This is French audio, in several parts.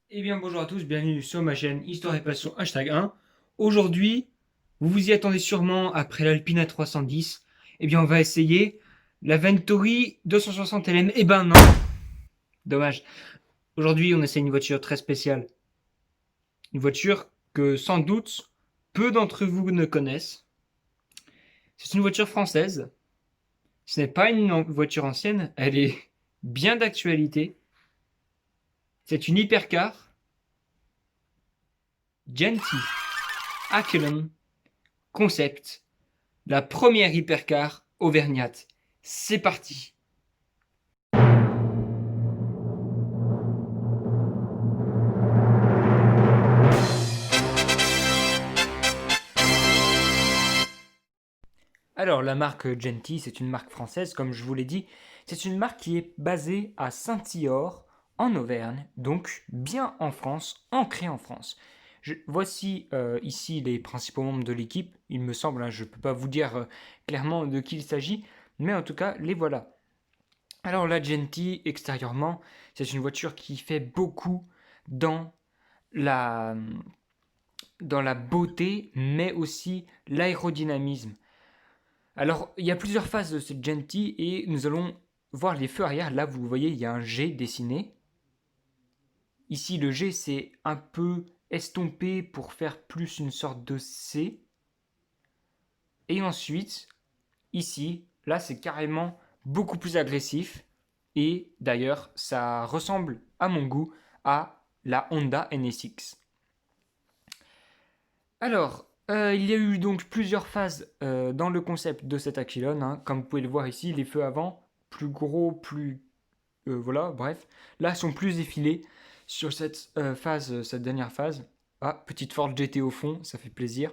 Eh bien bonjour à tous, bienvenue sur ma chaîne Histoire et Passion #1. Aujourd'hui, vous vous y attendez sûrement après l'Alpina 310. Eh bien on va essayer la Venturi 260 LM. Eh ben non, dommage. Aujourd'hui on essaie une voiture très spéciale. Une voiture que sans doute peu d'entre vous ne connaissent. C'est une voiture française. Ce n'est pas une voiture ancienne, elle est bien d'actualité. C'est une hypercar Genty Akelon Concept. La première hypercar auvergnate. C'est parti. Alors, la marque Genty, c'est une marque française, comme je vous l'ai dit. C'est une marque qui est basée à Saint-Yort, en Auvergne, donc bien en France, ancrée en France. Voici ici les principaux membres de l'équipe, il me semble, hein, je ne peux pas vous dire clairement de qui il s'agit, mais en tout cas, les voilà. Alors la Genty, extérieurement, c'est une voiture qui fait beaucoup dans la, dans la beauté, mais aussi l'aérodynamisme. Alors, il y a plusieurs phases de cette Genty et nous allons voir les feux arrière. Là, vous voyez, il y a un G dessiné. Ici, le G, c'est un peu estompé pour faire plus une sorte de C. Et ensuite, ici, là, c'est carrément beaucoup plus agressif. Et d'ailleurs, ça ressemble, à mon goût, à la Honda NSX. Alors, il y a eu donc plusieurs phases dans le concept de cet Aquilon, hein. Comme vous pouvez le voir ici, les feux avant, plus gros, plus... voilà, bref. Là, sont plus effilés sur cette phase, cette dernière phase. Ah, petite Ford GT au fond, ça fait plaisir.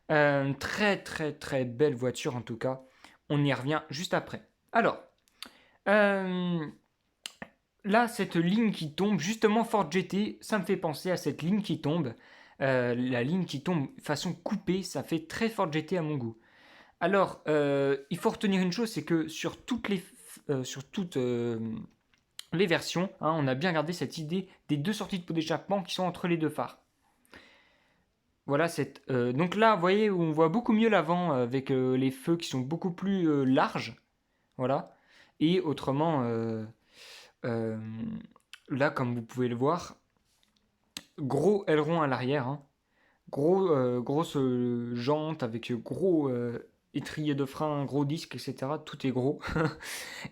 Très très très belle voiture en tout cas. On y revient juste après. Alors, euh, là, cette ligne qui tombe, justement Ford GT, ça me fait penser à cette ligne qui tombe. La ligne qui tombe façon coupée, ça fait très Ford GT à mon goût. Alors, il faut retenir une chose, c'est que sur toutes les versions, hein, on a bien gardé cette idée des deux sorties de pot d'échappement qui sont entre les deux phares. Voilà, donc là, vous voyez, on voit beaucoup mieux l'avant avec les feux qui sont beaucoup plus larges. Voilà. Et autrement, euh, là, comme vous pouvez le voir, gros aileron à l'arrière, hein. Grosse jante avec gros étrier de frein, gros disque, etc. Tout est gros.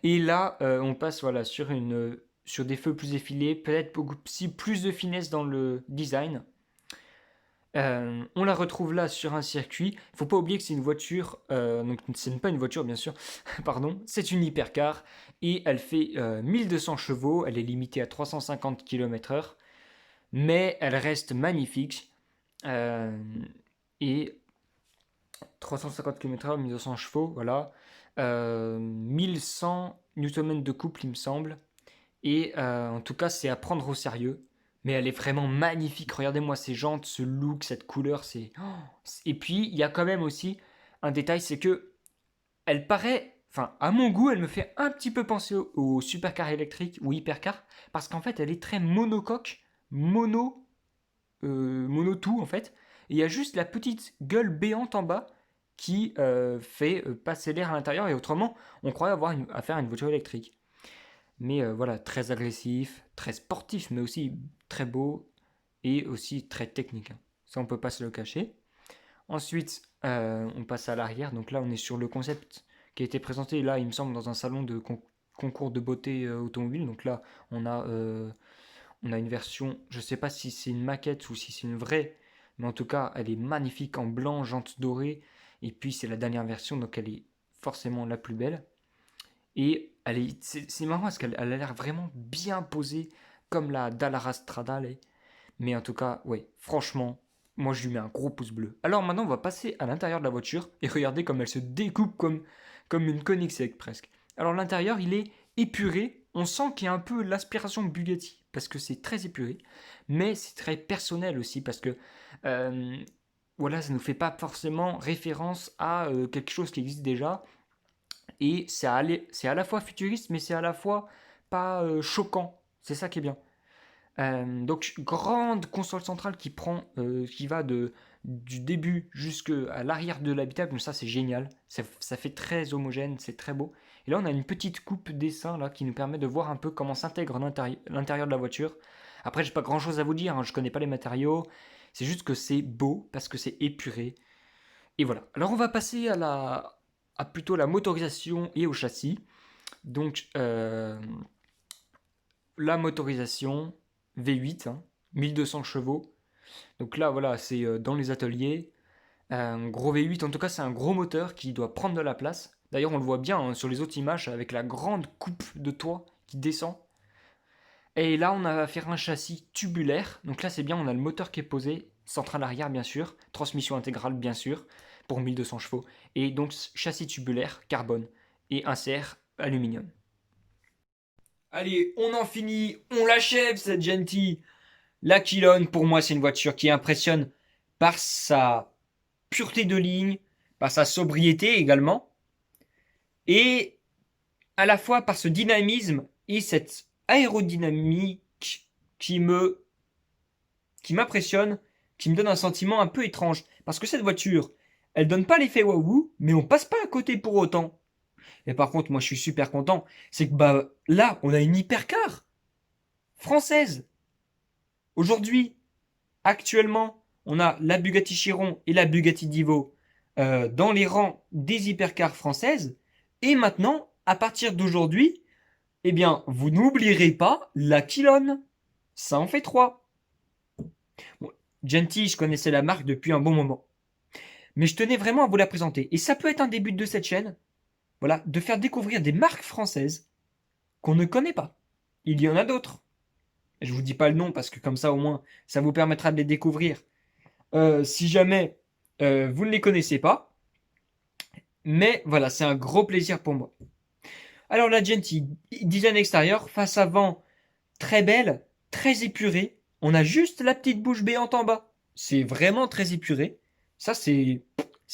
Et là, on passe voilà, sur des feux plus effilés, peut-être beaucoup plus de finesse dans le design. On la retrouve là sur un circuit. Il ne faut pas oublier que c'est une voiture, donc ce n'est pas une voiture bien sûr, pardon, c'est une hypercar et elle fait 1200 chevaux, elle est limitée à 350 km/h, mais elle reste magnifique. Euh, et 350 km/h, 1200 chevaux, voilà. 1100 Nm de couple, il me semble. Et en tout cas, c'est à prendre au sérieux. Mais elle est vraiment magnifique. Regardez-moi ces jantes, ce look, cette couleur. Et puis, il y a quand même aussi un détail, c'est que elle paraît, enfin, à mon goût, elle me fait un petit peu penser au supercar électrique ou hypercar, parce qu'en fait, elle est très monocoque, mono tout en fait. Et il y a juste la petite gueule béante en bas qui fait passer l'air à l'intérieur. Et autrement, on croirait avoir affaire à une voiture électrique. Mais voilà, très agressif, très sportif, mais aussi très beau et aussi très technique, hein. Ça, on peut pas se le cacher. Ensuite, on passe à l'arrière. Donc là, on est sur le concept qui a été présenté, là, il me semble, dans un salon de concours de beauté automobile. Donc là, on a une version, je ne sais pas si c'est une maquette ou si c'est une vraie, mais en tout cas, elle est magnifique en blanc, jantes dorées. Et puis, c'est la dernière version, donc elle est forcément la plus belle. Et c'est marrant parce qu'elle a l'air vraiment bien posée, comme la Dallara Strada. Mais en tout cas, ouais, franchement, moi je lui mets un gros pouce bleu. Alors maintenant, on va passer à l'intérieur de la voiture et regardez comme elle se découpe comme une Koenigsegg presque. Alors l'intérieur, il est épuré. On sent qu'il y a un peu l'aspiration Bugatti parce que c'est très épuré, mais c'est très personnel aussi parce que euh, voilà, ça ne nous fait pas forcément référence à quelque chose qui existe déjà et c'est à la fois futuriste, mais c'est à la fois pas choquant. C'est ça qui est bien. Donc grande console centrale qui va du début jusqu'à l'arrière de l'habitacle, donc ça c'est génial, ça fait très homogène, c'est très beau. Et là on a une petite coupe dessin là qui nous permet de voir un peu comment s'intègre l'intérieur de la voiture. Après j'ai pas grand chose à vous dire, hein, je connais pas les matériaux, c'est juste que c'est beau parce que c'est épuré. Et voilà. Alors on va passer à plutôt la motorisation et au châssis. Donc la motorisation V8, hein, 1200 chevaux. Donc là, voilà, c'est dans les ateliers. Un gros V8, en tout cas, c'est un gros moteur qui doit prendre de la place. D'ailleurs, on le voit bien hein, sur les autres images avec la grande coupe de toit qui descend. Et là, on a à faire un châssis tubulaire. Donc là, c'est bien, on a le moteur qui est posé, centrale arrière, bien sûr, transmission intégrale, bien sûr, pour 1200 chevaux. Et donc, châssis tubulaire, carbone, et un CR aluminium. Allez, on en finit, on l'achève cette gentille. La Quilone, pour moi, c'est une voiture qui impressionne par sa pureté de ligne, par sa sobriété également, et à la fois par ce dynamisme et cette aérodynamique qui me, qui m'impressionne, qui me donne un sentiment un peu étrange. Parce que cette voiture, elle donne pas l'effet waouh, mais on passe pas à côté pour autant. Et par contre, moi, je suis super content, c'est que bah là, on a une hypercar française. Aujourd'hui, actuellement, on a la Bugatti Chiron et la Bugatti Divo dans les rangs des hypercars françaises. Et maintenant, à partir d'aujourd'hui, eh bien, vous n'oublierez pas la Quilone. Ça en fait trois. Bon, Gentil, je connaissais la marque depuis un bon moment. Mais je tenais vraiment à vous la présenter. Et ça peut être un début de cette chaîne, voilà, de faire découvrir des marques françaises qu'on ne connaît pas. Il y en a d'autres. Je vous dis pas le nom parce que comme ça au moins ça vous permettra de les découvrir si jamais vous ne les connaissez pas. Mais voilà, c'est un gros plaisir pour moi. Alors la Genty, design extérieur, face avant, très belle, très épurée. On a juste la petite bouche béante en bas. C'est vraiment très épuré. Ça c'est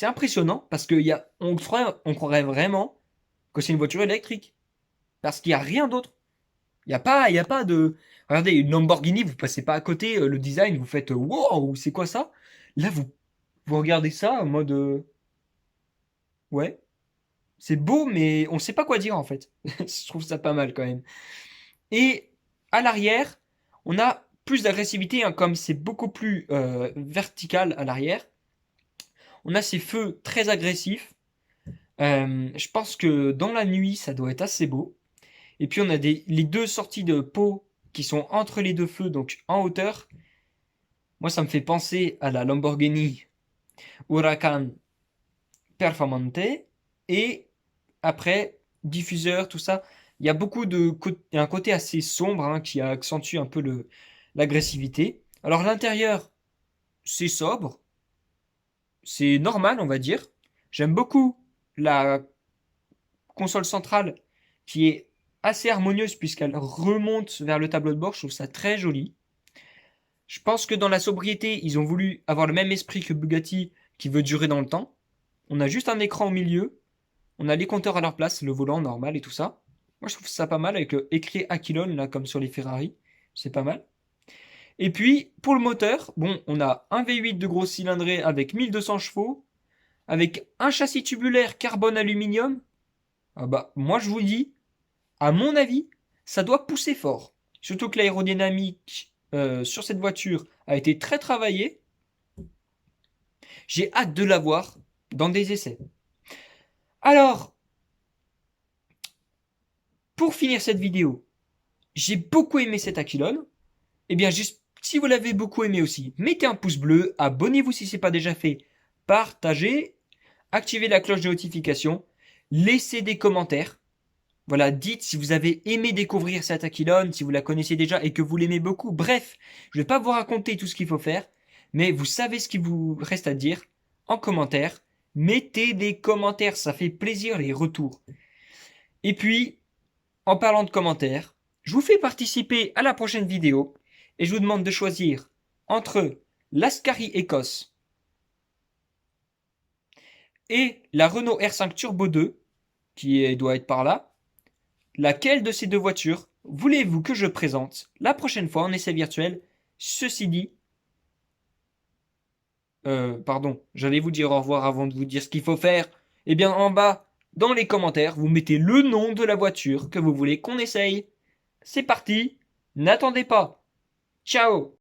impressionnant parce que on croirait vraiment que c'est une voiture électrique. Parce qu'il n'y a rien d'autre. Il y a pas de... Regardez, une Lamborghini, vous passez pas à côté, le design, vous faites wow, c'est quoi ça? Là, vous regardez ça en mode ouais, c'est beau, mais on sait pas quoi dire en fait. Je trouve ça pas mal quand même. Et à l'arrière, on a plus d'agressivité, hein, comme c'est beaucoup plus vertical à l'arrière. On a ces feux très agressifs. Je pense que dans la nuit, ça doit être assez beau. Et puis on a les deux sorties de pot qui sont entre les deux feux, donc en hauteur. Moi, ça me fait penser à la Lamborghini Huracan Performante. Et après, diffuseur, tout ça. Il y a il y a un côté assez sombre hein, qui accentue un peu l'agressivité. Alors l'intérieur, c'est sobre, c'est normal, on va dire. J'aime beaucoup la console centrale qui est assez harmonieuse puisqu'elle remonte vers le tableau de bord. Je trouve ça très joli. Je pense que dans la sobriété, ils ont voulu avoir le même esprit que Bugatti qui veut durer dans le temps. On a juste un écran au milieu, on a les compteurs à leur place, le volant normal et tout ça. Moi je trouve ça pas mal avec écrit Aquilone là comme sur les Ferrari, c'est pas mal. Et puis pour le moteur, bon, on a un V8 de grosse cylindrée avec 1200 chevaux, avec un châssis tubulaire carbone aluminium. Ah bah moi je vous dis, à mon avis, ça doit pousser fort. Surtout que l'aérodynamique sur cette voiture a été très travaillée. J'ai hâte de la voir dans des essais. Alors, pour finir cette vidéo, j'ai beaucoup aimé cet Aquilone. Eh bien, si vous l'avez beaucoup aimé aussi, mettez un pouce bleu, abonnez-vous si ce n'est pas déjà fait, partagez, activez la cloche de notification, laissez des commentaires. Voilà, dites si vous avez aimé découvrir cette Aquilone, si vous la connaissez déjà et que vous l'aimez beaucoup. Bref, je ne vais pas vous raconter tout ce qu'il faut faire, mais vous savez ce qu'il vous reste à dire en commentaire. Mettez des commentaires, ça fait plaisir les retours. Et puis, en parlant de commentaires, je vous fais participer à la prochaine vidéo et je vous demande de choisir entre l'Ascari Écosse et la Renault R5 Turbo 2, doit être par là, laquelle de ces deux voitures voulez-vous que je présente la prochaine fois en essai virtuel? Ceci dit, pardon, j'allais vous dire au revoir avant de vous dire ce qu'il faut faire. Eh bien, en bas, dans les commentaires, vous mettez le nom de la voiture que vous voulez qu'on essaye. C'est parti, n'attendez pas. Ciao!